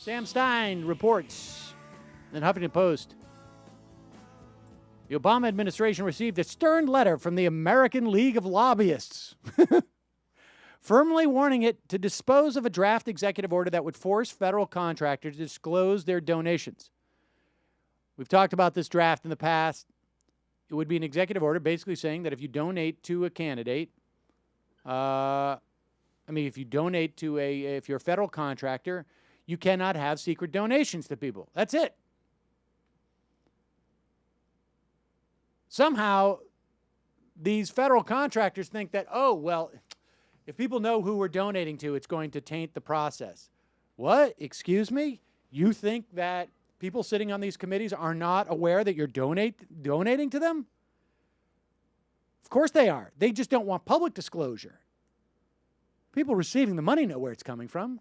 Sam Stein reports in Huffington Post. The Obama administration received a stern letter from the American League of Lobbyists, firmly warning it to dispose of a draft executive order that would force federal contractors to disclose their donations. We've talked about this draft in the past. It would be an executive order basically saying that if you donate to a candidate, if you're a federal contractor, you cannot have secret donations to people. That's it. Somehow, these federal contractors think that, if people know who we're donating to, it's going to taint the process. What? Excuse me? You think that people sitting on these committees are not aware that you're donating to them? Of course they are. They just don't want public disclosure. People receiving the money know where it's coming from.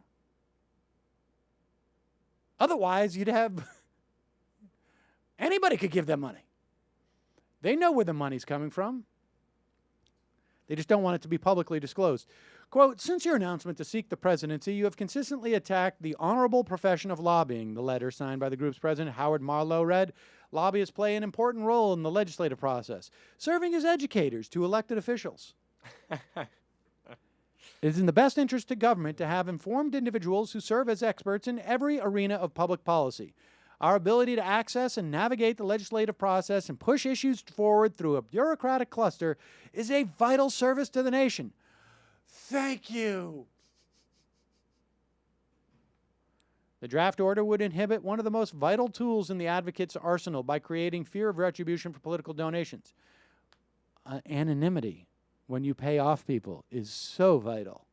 Otherwise, you'd have anybody could give them money. They know where the money's coming from. They just don't want it to be publicly disclosed. Quote, since your announcement to seek the presidency, you have consistently attacked the honorable profession of lobbying, the letter signed by the group's president, Howard Marlowe, read. Lobbyists play an important role in the legislative process, serving as educators to elected officials. It is in the best interest of government to have informed individuals who serve as experts in every arena of public policy. Our ability to access and navigate the legislative process and push issues forward through a bureaucratic cluster is a vital service to the nation. Thank you. The draft order would inhibit one of the most vital tools in the advocate's arsenal by creating fear of retribution for political donations. Anonymity, when you pay off people, is so vital.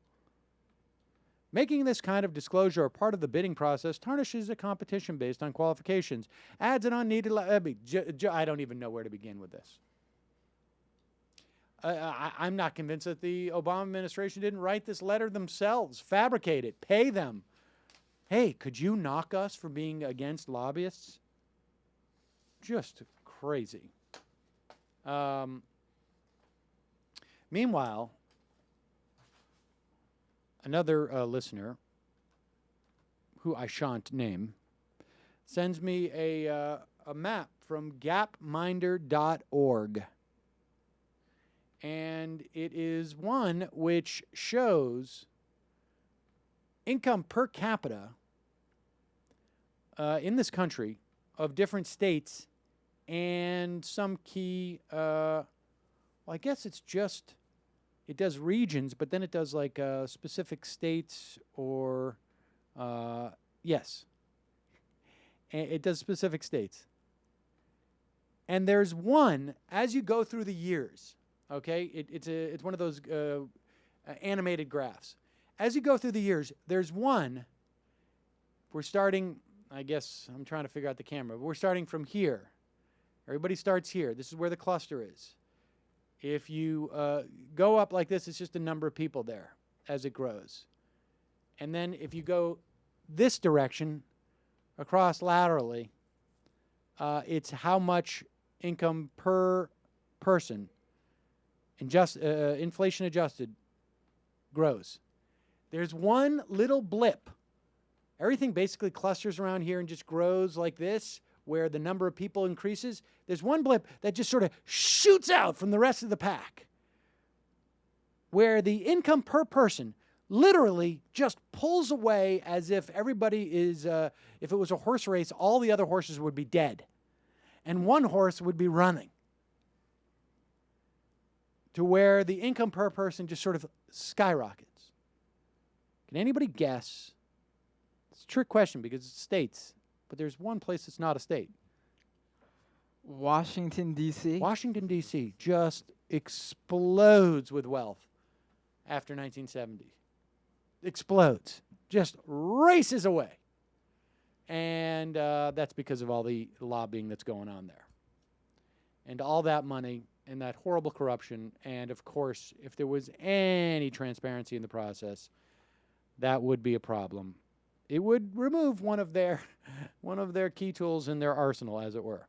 Making this kind of disclosure a part of the bidding process tarnishes a competition based on qualifications, adds an unneeded... I don't even know where to begin with this. I'm not convinced that the Obama administration didn't write this letter themselves, fabricate it, pay them. Hey, could you knock us for being against lobbyists? Just crazy. Meanwhile, another listener, who I shan't name, sends me a map from gapminder.org. And it is one which shows income per capita in this country of different states and some key, I guess it does regions, but then it does like specific states or, yes. It does specific states. And there's one, as you go through the years, okay, it's one of those animated graphs. As you go through the years, there's one, we're starting, I guess I'm trying to figure out the camera, but we're starting from here. Everybody starts here. This is where the cluster is. If you go up like this, it's just a number of people there as it grows. And then if you go this direction, across laterally, it's how much income per person, inflation adjusted, grows. There's one little blip. Everything basically clusters around here and just grows like this, where the number of people increases. There's one blip that just sort of shoots out from the rest of the pack, where the income per person literally just pulls away as if everybody is, if it was a horse race, all the other horses would be dead, and one horse would be running, to where the income per person just sort of skyrockets. Can anybody guess? It's a trick question because it's states, but there's one place that's not a state. Washington, D.C.? Washington, D.C. just explodes with wealth after 1970. Explodes. Just races away. And that's because of all the lobbying that's going on there. And all that money and that horrible corruption. And, of course, if there was any transparency in the process, that would be a problem. It would remove one of their key tools in their arsenal, as it were.